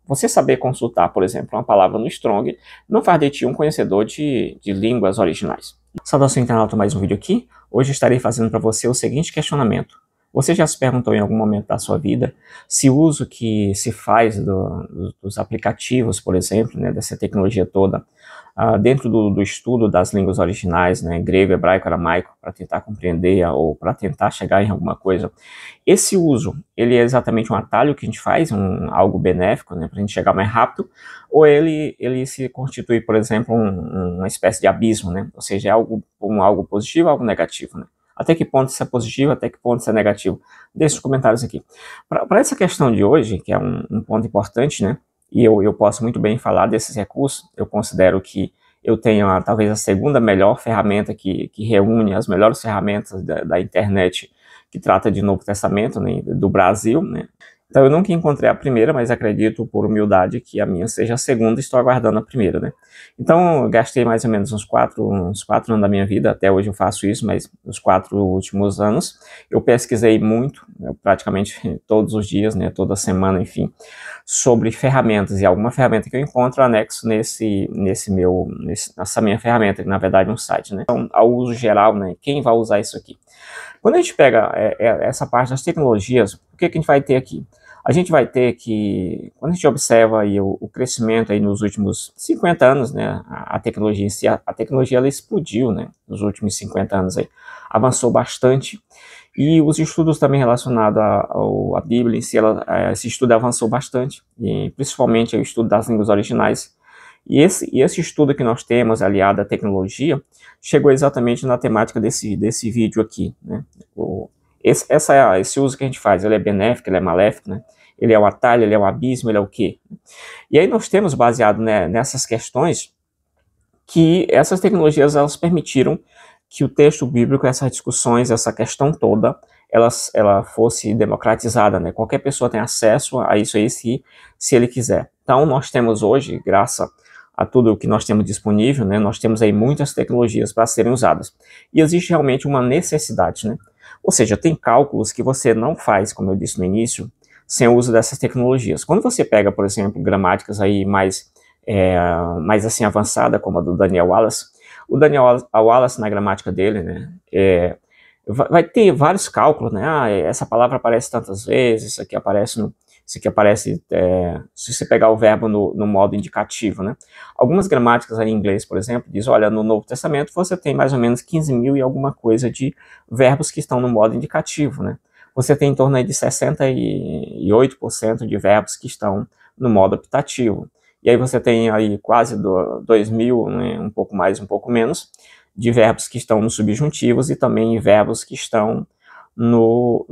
Você saber consultar, por exemplo, uma palavra no Strong não faz de ti um conhecedor de línguas originais. Saudação internauta, mais um vídeo aqui. Hoje estarei fazendo para você o seguinte questionamento. Você já se perguntou em algum momento da sua vida se o uso que se faz dos aplicativos, por exemplo, né, dessa tecnologia toda, dentro do estudo das línguas originais, né, grego, hebraico, aramaico, para tentar compreender ou para tentar chegar em alguma coisa, esse uso, ele é exatamente um atalho que a gente faz, algo benéfico, né, para a gente chegar mais rápido, ou ele se constitui, por exemplo, uma espécie de abismo, né, ou seja, é algo positivo ou algo negativo, né? Até que ponto isso é positivo, até que ponto isso é negativo? Deixe os comentários aqui. Para essa questão de hoje, que é um ponto importante, né, e eu posso muito bem falar desses recursos, eu considero que eu tenho talvez a segunda melhor ferramenta que reúne as melhores ferramentas da internet que trata de Novo Testamento, né, do Brasil, né. Então eu nunca encontrei a primeira, mas acredito por humildade que a minha seja a segunda e estou aguardando a primeira, né. Então eu gastei mais ou menos uns 4 anos da minha vida, até hoje eu faço isso, mas nos 4 últimos anos eu pesquisei muito, praticamente todos os dias, né, toda semana, enfim, sobre ferramentas, e alguma ferramenta que eu encontro eu anexo nessa minha ferramenta, que na verdade é um site, né. Então, ao uso geral, né, quem vai usar isso aqui? Quando a gente pega essa parte das tecnologias, o que a gente vai ter aqui? A gente vai ter que, quando a gente observa aí o crescimento aí nos últimos 50 anos, né, a tecnologia em si, a tecnologia ela explodiu, né, nos últimos 50 anos aí, avançou bastante, e os estudos também relacionados à Bíblia em si, esse estudo avançou bastante, e principalmente o estudo das línguas originais, e esse estudo que nós temos, aliado à tecnologia, chegou exatamente na temática desse vídeo aqui, né? Esse uso que a gente faz, ele é benéfico, ele é maléfico, né? Ele é um atalho, ele é um abismo, ele é o quê? E aí nós temos, baseado, né, nessas questões, que essas tecnologias, elas permitiram que o texto bíblico, essas discussões, essa questão toda, ela fosse democratizada, né? Qualquer pessoa tem acesso a isso aí se ele quiser. Então nós temos hoje, graças a tudo o que nós temos disponível, né, nós temos aí muitas tecnologias para serem usadas. E existe realmente uma necessidade, né? Ou seja, tem cálculos que você não faz, como eu disse no início, sem o uso dessas tecnologias. Quando você pega, por exemplo, gramáticas aí mais assim avançada, como a do Daniel Wallace, o Daniel Wallace, na gramática dele, né, vai ter vários cálculos, né? Essa palavra aparece tantas vezes, isso aqui aparece se você pegar o verbo no modo indicativo, né? Algumas gramáticas aí em inglês, por exemplo, diz, olha, no Novo Testamento você tem mais ou menos 15 mil e alguma coisa de verbos que estão no modo indicativo, né? Você tem em torno aí de 68% de verbos que estão no modo optativo. E aí você tem aí quase 2.000, né, um pouco mais, um pouco menos, de verbos que estão nos subjuntivos e também verbos que estão no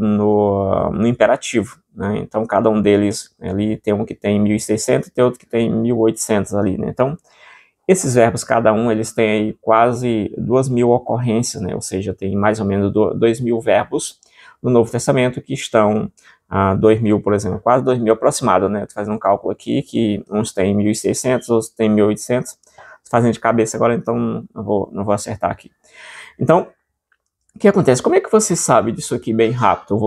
imperativo, né? Então cada um deles ali tem um que tem 1.600 e tem outro que tem 1.800 ali, né? Então esses verbos, cada um, eles têm aí quase 2.000 ocorrências, né? Ou seja, tem mais ou menos 2.000 verbos no Novo Testamento que estão 2.000, por exemplo, quase 2.000 aproximado, né? Tô fazendo um cálculo aqui que uns têm 1.600, outros têm 1.800, fazendo de cabeça agora, então não vou acertar aqui. Então, o que acontece? Como é que você sabe disso aqui bem rápido?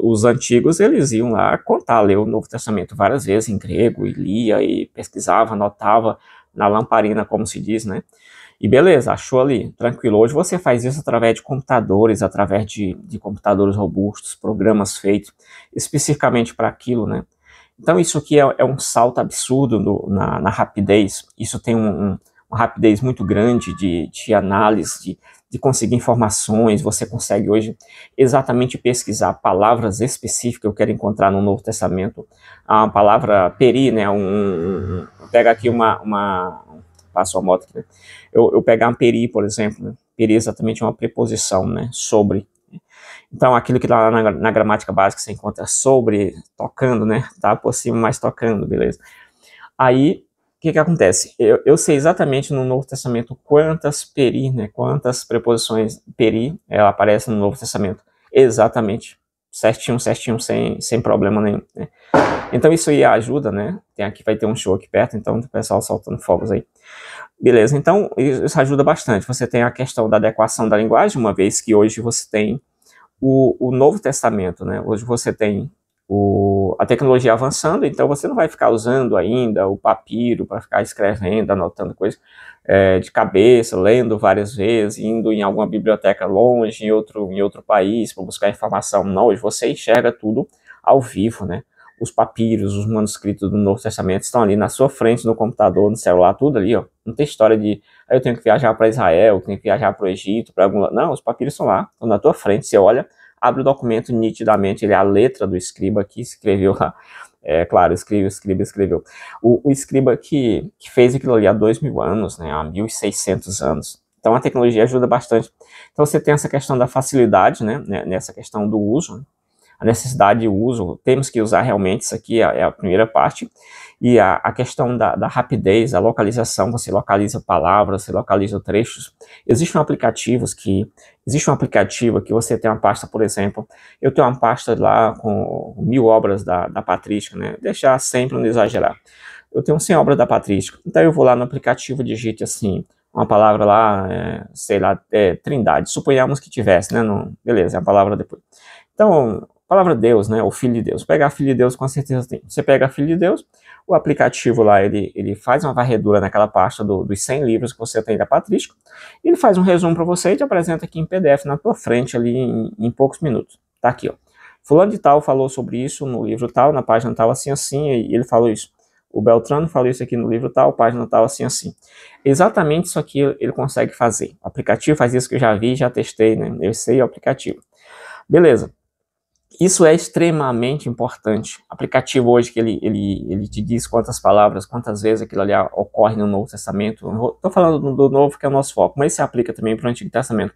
Os antigos, eles iam lá contar, ler o Novo Testamento várias vezes em grego, e lia, e pesquisava, anotava na lamparina, como se diz, né? E beleza, achou ali, tranquilo. Hoje você faz isso através de computadores, através de computadores robustos, programas feitos especificamente para aquilo, né? Então isso aqui é um salto absurdo na rapidez. Isso tem uma rapidez muito grande de análise, de conseguir informações. Você consegue hoje exatamente pesquisar palavras específicas que eu quero encontrar no Novo Testamento. A palavra peri, né? Pega aqui passo a moto aqui, né? Eu pegar um peri, por exemplo, né? Peri é exatamente uma preposição, né? Sobre. Então, aquilo que lá na gramática básica você encontra sobre, tocando, né? Tá por cima, mas tocando, beleza? Aí, o que acontece? Eu sei exatamente no Novo Testamento quantas peri, né? Quantas preposições peri aparecem no Novo Testamento. Exatamente. Certinho, sem problema nenhum, né? Então isso aí ajuda, né? Aqui vai ter um show aqui perto, então o pessoal soltando fogos aí. Beleza, então isso ajuda bastante. Você tem a questão da adequação da linguagem, uma vez que hoje você tem o Novo Testamento, né? Hoje você tem a tecnologia avançando, então você não vai ficar usando ainda o papiro para ficar escrevendo, anotando coisas de cabeça, lendo várias vezes, indo em alguma biblioteca longe, em outro país para buscar informação. Não, hoje você enxerga tudo ao vivo, né? Os papiros, os manuscritos do Novo Testamento estão ali na sua frente, no computador, no celular, tudo ali, ó. Não tem história de, eu tenho que viajar para Israel, eu tenho que viajar para o Egito, para algum... Não, os papiros estão lá, estão na tua frente, você olha, abre o documento nitidamente, ele é a letra do escriba que escreveu lá. Claro, escreveu. O escriba que fez aquilo ali há 2000 anos, né, há 1600 anos. Então a tecnologia ajuda bastante. Então você tem essa questão da facilidade, né, nessa questão do uso, a necessidade de uso, temos que usar realmente, isso aqui é a primeira parte, e a questão da rapidez, a localização, você localiza palavras, você localiza trechos. Existe um aplicativo que você tem uma pasta, por exemplo, eu tenho uma pasta lá com 1000 obras da patrística, né, deixar sempre, não exagerar. Eu tenho 100 obras da patrística, então eu vou lá no aplicativo, digite assim, uma palavra lá, sei lá, Trindade, suponhamos que tivesse, né, beleza, é a palavra depois. Então, a palavra Deus, né, o Filho de Deus. Pegar Filho de Deus, com certeza tem. Você pega Filho de Deus, o aplicativo lá, ele faz uma varredura naquela pasta dos 100 livros que você tem da patrística, e ele faz um resumo para você e te apresenta aqui em PDF na tua frente ali em poucos minutos. Tá aqui, ó. Fulano de tal falou sobre isso no livro tal, na página tal, assim, assim, e ele falou isso. O Beltrano falou isso aqui no livro tal, página tal, assim, assim. Exatamente isso aqui ele consegue fazer. O aplicativo faz isso que eu já vi, já testei, né? Eu sei o aplicativo. Beleza. Isso é extremamente importante. O aplicativo hoje que ele te diz quantas palavras, quantas vezes aquilo ali ocorre no Novo Testamento. Estou falando do Novo, que é o nosso foco, mas se aplica também para o Antigo Testamento.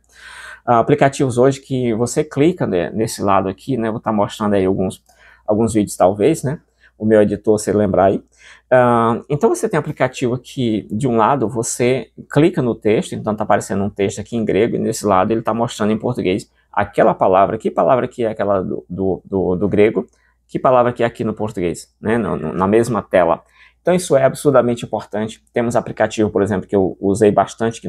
Aplicativos hoje que você clica, né, nesse lado aqui, né, vou estar mostrando aí alguns vídeos talvez, né, o meu editor, se lembrar aí. Então você tem aplicativo que, de um lado, você clica no texto, então está aparecendo um texto aqui em grego, e nesse lado ele está mostrando em português aquela palavra, que palavra que é aquela do grego, que palavra que é aqui no português, né, na mesma tela. Então isso é absurdamente importante. Temos aplicativo, por exemplo, que eu usei bastante aqui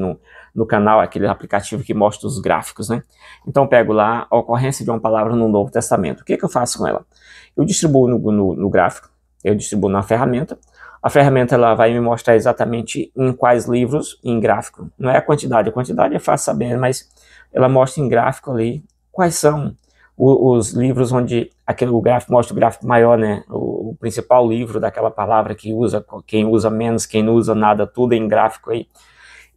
no canal, aquele aplicativo que mostra os gráficos, né? Então eu pego lá a ocorrência de uma palavra no Novo Testamento. O que eu faço com ela? Eu distribuo no gráfico, eu distribuo na ferramenta. A ferramenta ela vai me mostrar exatamente em quais livros em gráfico. Não é a quantidade é fácil saber, mas ela mostra em gráfico ali quais são os livros onde o gráfico mostra o gráfico maior, né? O principal livro daquela palavra que usa, quem usa menos, quem não usa nada, tudo em gráfico aí.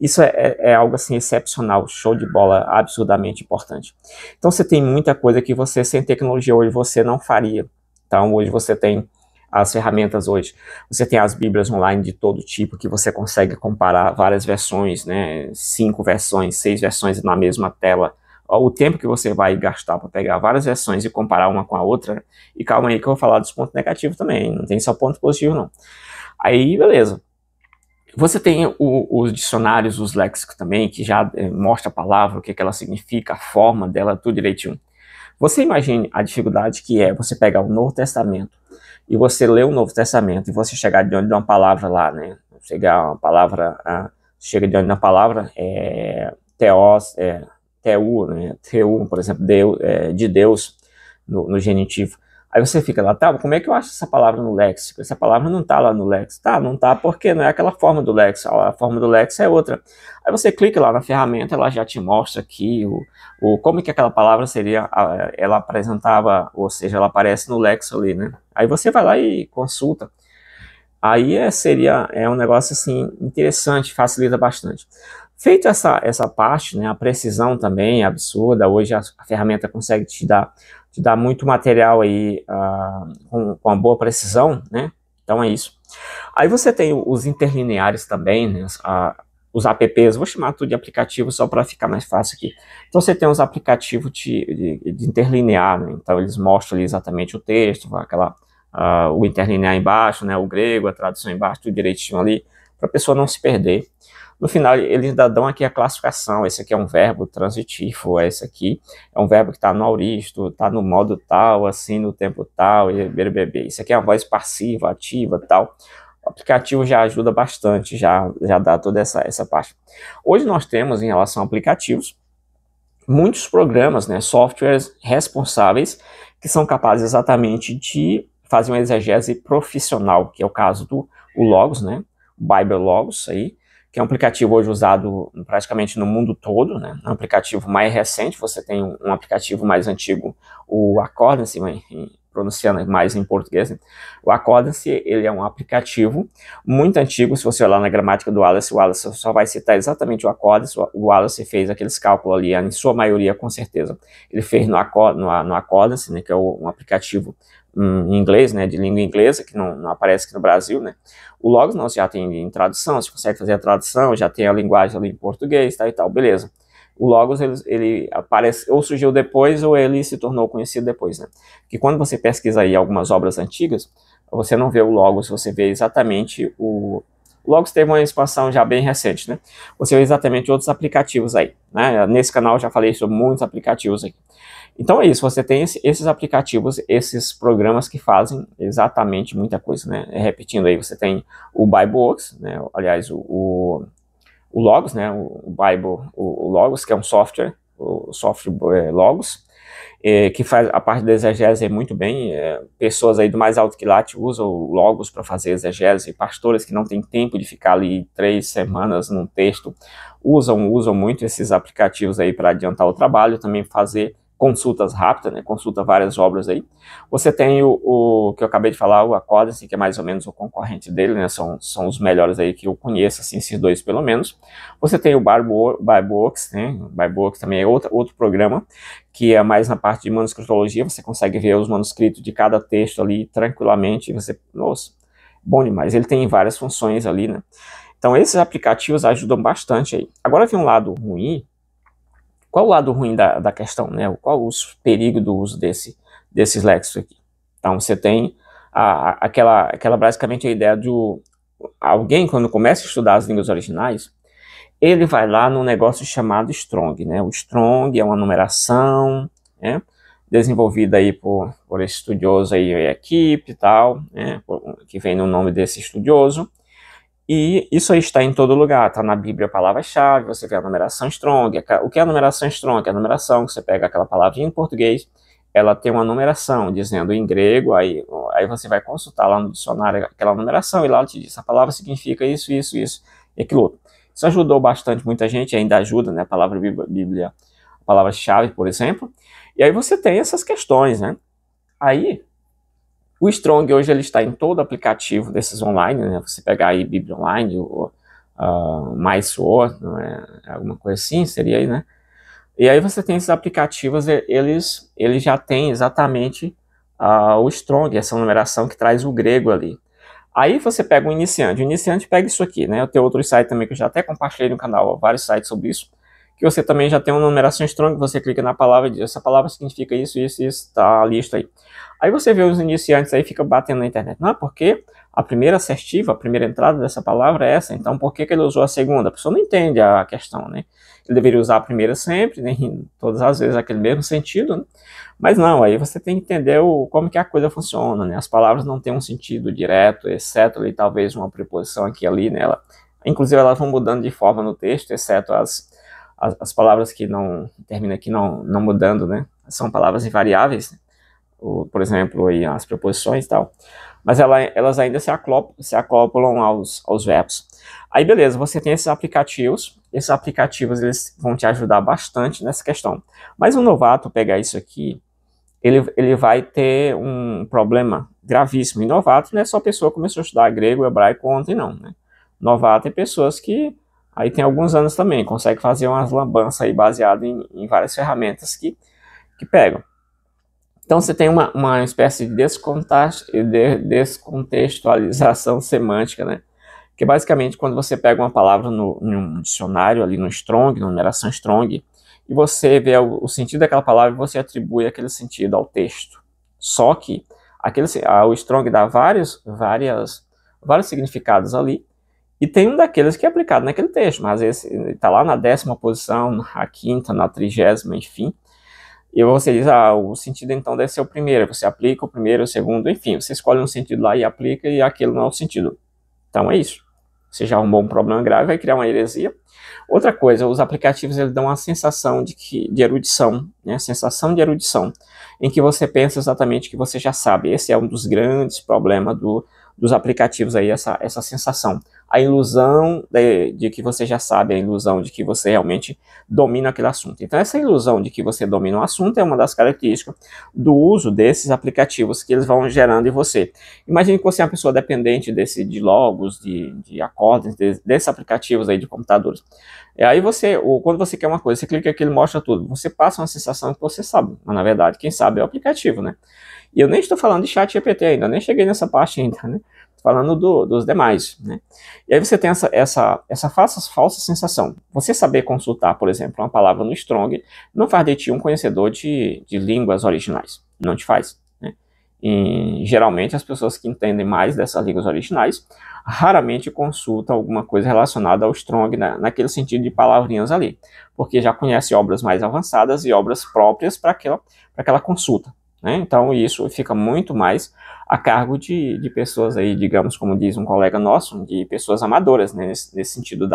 Isso é algo assim excepcional, show de bola, absurdamente importante. Então você tem muita coisa que você sem tecnologia hoje você não faria. Então hoje você tem as ferramentas hoje, você tem as bíblias online de todo tipo que você consegue comparar várias versões, né? 5 versões, 6 versões na mesma tela. O tempo que você vai gastar para pegar várias versões e comparar uma com a outra, e calma aí que eu vou falar dos pontos negativos também, não tem só ponto positivo não. Aí, beleza. Você tem os dicionários, os léxicos também, que já mostra a palavra, o que ela significa, a forma dela, tudo direitinho. Você imagine a dificuldade que é você pegar o Novo Testamento, e você ler o Novo Testamento, e você chegar diante de uma palavra lá, né? Chega diante de uma palavra, teos, teu, né? Teu, por exemplo, Deus, de Deus, no genitivo. Aí você fica lá, tá, como é que eu acho essa palavra no léxico? Essa palavra não tá lá no léxico. Tá, não tá porque não é aquela forma do léxico, a forma do léxico é outra. Aí você clica lá na ferramenta, ela já te mostra aqui como que aquela palavra seria, ela apresentava, ou seja, ela aparece no léxico ali, né? Aí você vai lá e consulta. Aí é um negócio assim interessante, facilita bastante. Feito essa parte, né, a precisão também é absurda. Hoje a ferramenta consegue te dar muito material aí com uma boa precisão, né? Então é isso. Aí você tem os interlineares também, né? Os apps, vou chamar tudo de aplicativo só para ficar mais fácil aqui. Então você tem os aplicativos de interlinear, né? Então eles mostram ali exatamente o texto, o interlinear embaixo, né? O grego, a tradução embaixo, tudo direitinho ali, para a pessoa não se perder. No final, eles ainda dão aqui a classificação. Esse aqui é um verbo transitivo, esse aqui é um verbo que está no auristo, está no modo tal, assim, no tempo tal, e bbb. Isso aqui é uma voz passiva, ativa, tal. O aplicativo já ajuda bastante, já dá toda essa parte. Hoje nós temos, em relação a aplicativos, muitos programas, né, softwares responsáveis que são capazes exatamente de fazer uma exegese profissional, que é o caso do Logos, né? O Bible Logos aí, que é um aplicativo hoje usado praticamente no mundo todo, né? É um aplicativo mais recente. Você tem um aplicativo mais antigo, o Accordance, pronunciando mais em português, né? O Accordance, ele é um aplicativo muito antigo. Se você olhar na gramática do Wallace, o Wallace só vai citar exatamente o Accordance. O Wallace fez aqueles cálculos ali, em sua maioria, com certeza, ele fez no Accordance, né, que é um aplicativo em inglês, né, de língua inglesa, que não aparece aqui no Brasil, né. O Logos não, você já tem em tradução, você consegue fazer a tradução, já tem a linguagem ali em português, tal e tal, beleza. O Logos, ele aparece, ou surgiu depois, ou ele se tornou conhecido depois, né. Que quando você pesquisa aí algumas obras antigas, você não vê o Logos, você vê exatamente o Logos teve uma expansão já bem recente, né. Você vê exatamente outros aplicativos aí, né. Nesse canal eu já falei sobre muitos aplicativos aqui. Então é isso, você tem esses aplicativos, esses programas que fazem exatamente muita coisa, né. Repetindo aí, você tem o BibleWorks, né, aliás, o Logos, né, o Logos, que é um software, o software Logos, que faz a parte da exegese muito bem. Pessoas aí do mais alto quilate usam o Logos para fazer exegese, pastores que não têm tempo de ficar ali 3 semanas num texto, usam muito esses aplicativos aí para adiantar o trabalho, também fazer consultas rápidas, né, consulta várias obras aí. Você tem o que eu acabei de falar, o Accordance, que é mais ou menos o concorrente dele, né, são os melhores aí que eu conheço, assim, esses dois pelo menos. Você tem o BibleWorks, né, o BibleWorks também é outro programa, que é mais na parte de manuscritologia. Você consegue ver os manuscritos de cada texto ali tranquilamente, você, nossa, bom demais, ele tem várias funções ali, né. Então esses aplicativos ajudam bastante aí. Agora vem um lado ruim. Qual o lado ruim da questão, né? Qual o perigo do uso desses léxicos aqui? Então, você tem aquela basicamente a ideia de alguém, quando começa a estudar as línguas originais, ele vai lá num negócio chamado Strong, né? O Strong é uma numeração, né, desenvolvida aí por esse estudioso aí, a equipe e tal, né, que vem no nome desse estudioso. E isso aí está em todo lugar, está na Bíblia a palavra-chave, você vê a numeração Strong. O que é a numeração Strong? É a numeração que você pega aquela palavra em português, ela tem uma numeração, dizendo em grego, aí você vai consultar lá no dicionário aquela numeração, e lá ela te diz, a palavra significa isso, isso, isso, e aquilo outro. Isso ajudou bastante muita gente, ainda ajuda, né, a palavra Bíblia, a palavra-chave, por exemplo. E aí você tem essas questões, né. Aí, o Strong hoje ele está em todo aplicativo desses online, né? Você pegar aí Bíblia Online, ou MySword, alguma coisa assim, seria aí, né? E aí você tem esses aplicativos, eles já têm exatamente o Strong, essa numeração que traz o grego ali. Aí você pega o iniciante pega isso aqui, né? Eu tenho outro site também que eu já até compartilhei no canal, vários sites sobre isso, que você também já tem uma numeração Strong, você clica na palavra e diz, essa palavra significa isso, isso, isso, tá a lista aí. Aí você vê os iniciantes aí, fica batendo na internet. Não, porque a primeira assertiva, a primeira entrada dessa palavra é essa, então por que ele usou a segunda? A pessoa não entende a questão, né? Ele deveria usar a primeira sempre, né? Todas as vezes aquele mesmo sentido, né? Mas não, aí você tem que entender como que a coisa funciona, né? As palavras não têm um sentido direto, exceto ali talvez uma preposição aqui e ali, né? Inclusive elas vão mudando de forma no texto, exceto as palavras que não terminam aqui não mudando, né? São palavras invariáveis, né? Por exemplo, aí, as preposições e tal. Mas elas ainda se acoplam aos verbos. Aí, beleza, você tem esses aplicativos eles vão te ajudar bastante nessa questão. Mas um novato pegar isso aqui, ele vai ter um problema gravíssimo. E novato não é só pessoa que começou a estudar grego e hebraico ontem, não, né? Novato é pessoas que aí tem alguns anos também, consegue fazer umas lambanças aí baseadas em várias ferramentas que pegam. Então você tem uma espécie de descontextualização semântica, né? Que basicamente quando você pega uma palavra em um dicionário, ali no Strong, na numeração Strong, e você vê o sentido daquela palavra, você atribui aquele sentido ao texto. Só que o Strong dá vários significados ali, e tem um daqueles que é aplicado naquele texto, mas esse está lá na 10ª posição, na 5ª, na 30ª, enfim. E você diz, o sentido então deve ser o primeiro, você aplica o primeiro, o segundo, enfim, você escolhe um sentido lá e aplica, e aquele não é o sentido. Então é isso. Você já arrumou um problema grave, vai criar uma heresia. Outra coisa, os aplicativos eles dão uma sensação de erudição, né? Sensação de erudição, em que você pensa exatamente que você já sabe. Esse é um dos grandes problemas dos aplicativos aí, essa sensação. A ilusão de que você já sabe, a ilusão de que você realmente domina aquele assunto. Então, essa ilusão de que você domina o assunto é uma das características do uso desses aplicativos que eles vão gerando em você. Imagine que você é uma pessoa dependente de logos, de acordes, desses aplicativos aí de computadores. E aí quando você quer uma coisa, você clica aqui, ele mostra tudo. Você passa uma sensação que você sabe, mas na verdade quem sabe é o aplicativo, né? E eu nem estou falando de ChatGPT ainda, nem cheguei nessa parte ainda, né? Estou falando dos demais, né? E aí você tem essa falsa sensação. Você saber consultar, por exemplo, uma palavra no Strong não faz de ti um conhecedor de línguas originais. Não te faz, né? E, geralmente as pessoas que entendem mais dessas línguas originais raramente consultam alguma coisa relacionada ao Strong naquele sentido de palavrinhas ali, porque já conhece obras mais avançadas e obras próprias para aquela consulta, né? Então isso fica muito mais a cargo de pessoas aí, digamos, como diz um colega nosso, de pessoas amadoras, né, nesse sentido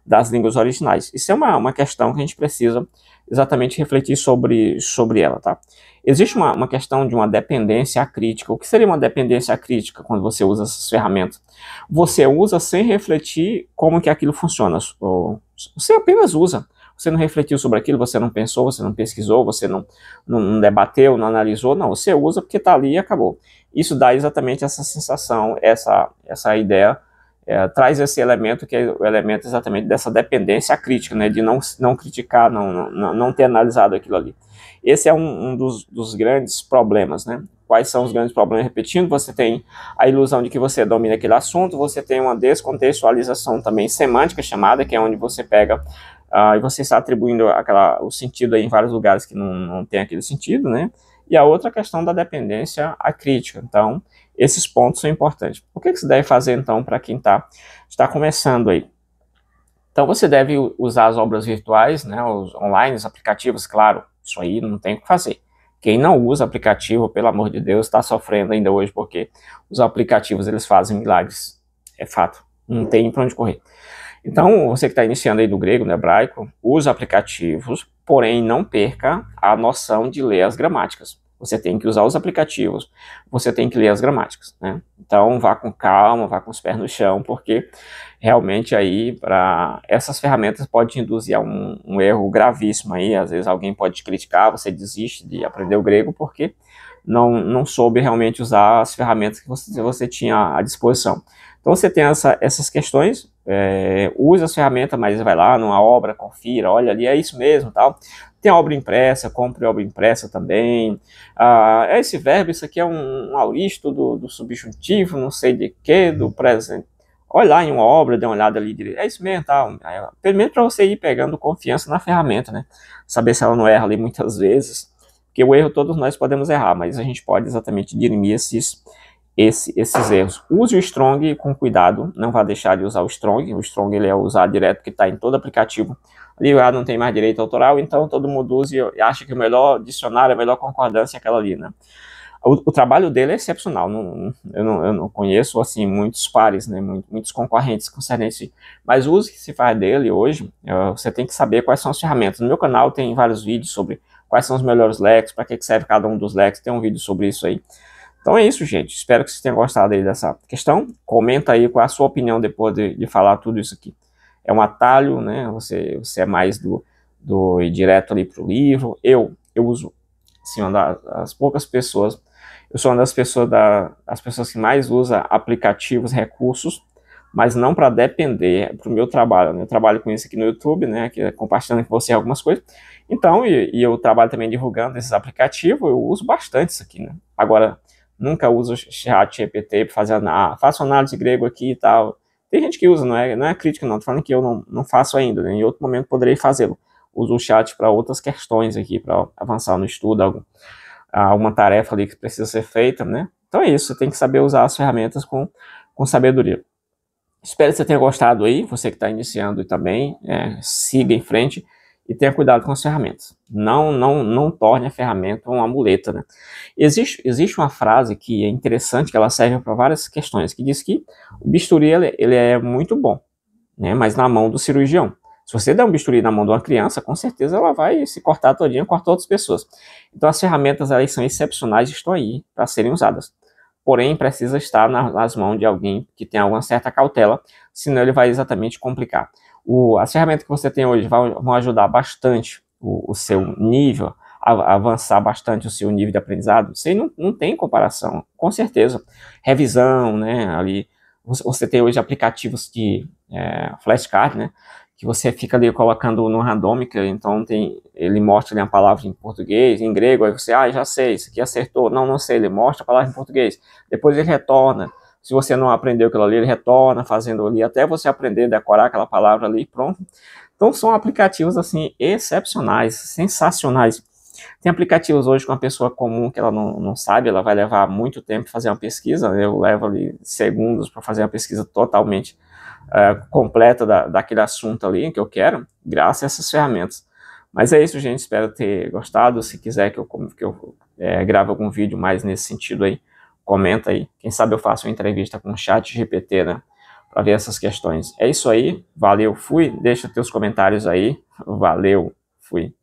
das línguas originais. Isso é uma questão que a gente precisa exatamente refletir sobre ela, tá? Existe uma questão de uma dependência acrítica. O que seria uma dependência acrítica quando você usa essas ferramentas? Você usa sem refletir como que aquilo funciona. Você apenas usa. Você não refletiu sobre aquilo, você não pensou, você não pesquisou, você não debateu, não analisou. Não, você usa porque está ali e acabou. Isso dá exatamente essa sensação, essa ideia, traz esse elemento que é o elemento exatamente dessa dependência crítica, né, de não criticar, não ter analisado aquilo ali. Esse é um dos grandes problemas, né? Quais são os grandes problemas? Repetindo, você tem a ilusão de que você domina aquele assunto, você tem uma descontextualização também semântica chamada, que é onde você pega e você está atribuindo o sentido aí em vários lugares que não tem aquele sentido, né? E a outra questão da dependência crítica. Então, esses pontos são importantes. O que você deve fazer, então, para quem está começando aí? Então, você deve usar as obras virtuais, né, os online, os aplicativos, claro, isso aí não tem o que fazer. Quem não usa aplicativo, pelo amor de Deus, está sofrendo ainda hoje, porque os aplicativos, eles fazem milagres. É fato, não tem para onde correr. Então, você que está iniciando aí no grego, no hebraico, use aplicativos, porém não perca a noção de ler as gramáticas. Você tem que usar os aplicativos, você tem que ler as gramáticas, né? Então, vá com calma, vá com os pés no chão, porque realmente aí, essas ferramentas podem te induzir a um erro gravíssimo aí. Às vezes alguém pode te criticar, você desiste de aprender o grego porque não soube realmente usar as ferramentas que você tinha à disposição. Então, você tem essas questões, use as ferramentas, mas vai lá numa obra, confira, olha ali, é isso mesmo, tal. Tem a obra impressa, compre a obra impressa também. Esse verbo, isso aqui é um auristo do subjuntivo, não sei de que, do presente. Olha lá em uma obra, dê uma olhada ali direito. É isso mesmo, tal. Primeiro para você ir pegando confiança na ferramenta, né? Saber se ela não erra ali muitas vezes. Porque o erro todos nós podemos errar, mas a gente pode exatamente dirimir esses erros. Use o Strong com cuidado, não vá deixar de usar o Strong. O Strong ele é usado direto, porque está em todo aplicativo. Ali não tem mais direito autoral, então todo mundo usa e acha que o melhor dicionário, a melhor concordância é aquela ali, né? O trabalho dele é excepcional. Eu não conheço assim muitos pares, né, muitos concorrentes concernentes, mas o uso que se faz dele hoje, você tem que saber quais são as ferramentas. No meu canal tem vários vídeos sobre quais são os melhores leques, para que serve cada um dos leques, tem um vídeo sobre isso aí. Então é isso, gente. Espero que vocês tenham gostado aí dessa questão. Comenta aí qual é a sua opinião depois de falar tudo isso aqui. É um atalho, né? Você é mais do ir direto ali para o livro. Eu uso, assim, uma das poucas pessoas. Eu sou uma das pessoas que mais usa aplicativos, recursos, mas não para depender para o meu trabalho, né? Eu trabalho com isso aqui no YouTube, né? Aqui, compartilhando com você algumas coisas. Então, e eu trabalho também divulgando esses aplicativos, eu uso bastante isso aqui, né? Agora, nunca uso o ChatGPT para fazer faço análise grego aqui e tal. Tem gente que usa, não é crítica não, tô falando que eu não faço ainda, né? Em outro momento poderei fazê-lo. Uso o chat para outras questões aqui, para avançar no estudo, alguma tarefa ali que precisa ser feita, né? Então é isso, você tem que saber usar as ferramentas com sabedoria. Espero que você tenha gostado aí, você que está iniciando também, siga em frente. e tenha cuidado com as ferramentas. Não torne a ferramenta uma muleta, né? Existe uma frase que é interessante, que ela serve para várias questões, que diz que o bisturi ele é muito bom, né? Mas na mão do cirurgião. Se você der um bisturi na mão de uma criança, com certeza ela vai se cortar todinha, cortar outras pessoas. Então as ferramentas elas são excepcionais e estão aí para serem usadas. Porém, precisa estar nas mãos de alguém que tem alguma certa cautela, senão ele vai exatamente complicar. As ferramentas que você tem hoje vão ajudar bastante o seu nível, a avançar bastante o seu nível de aprendizado. Isso aí não tem comparação, com certeza. Revisão, né, ali, você tem hoje aplicativos de flashcard, né, que você fica ali colocando no randômica, então ele mostra ali uma palavra em português, em grego, aí você, já sei, isso aqui acertou, não sei, ele mostra a palavra em português, depois ele retorna, se você não aprendeu aquilo ali, ele retorna fazendo ali, até você aprender, decorar aquela palavra ali, pronto. Então são aplicativos, assim, excepcionais, sensacionais. Tem aplicativos hoje com uma pessoa comum que ela não sabe, ela vai levar muito tempo para fazer uma pesquisa, eu levo ali segundos para fazer uma pesquisa totalmente completa daquele assunto ali que eu quero, graças a essas ferramentas. Mas é isso, gente, espero ter gostado. Se quiser que eu grave algum vídeo mais nesse sentido aí, comenta aí. Quem sabe eu faço uma entrevista com o ChatGPT, né, para ver essas questões. É isso aí, valeu, fui. Deixa teus comentários aí, valeu, fui.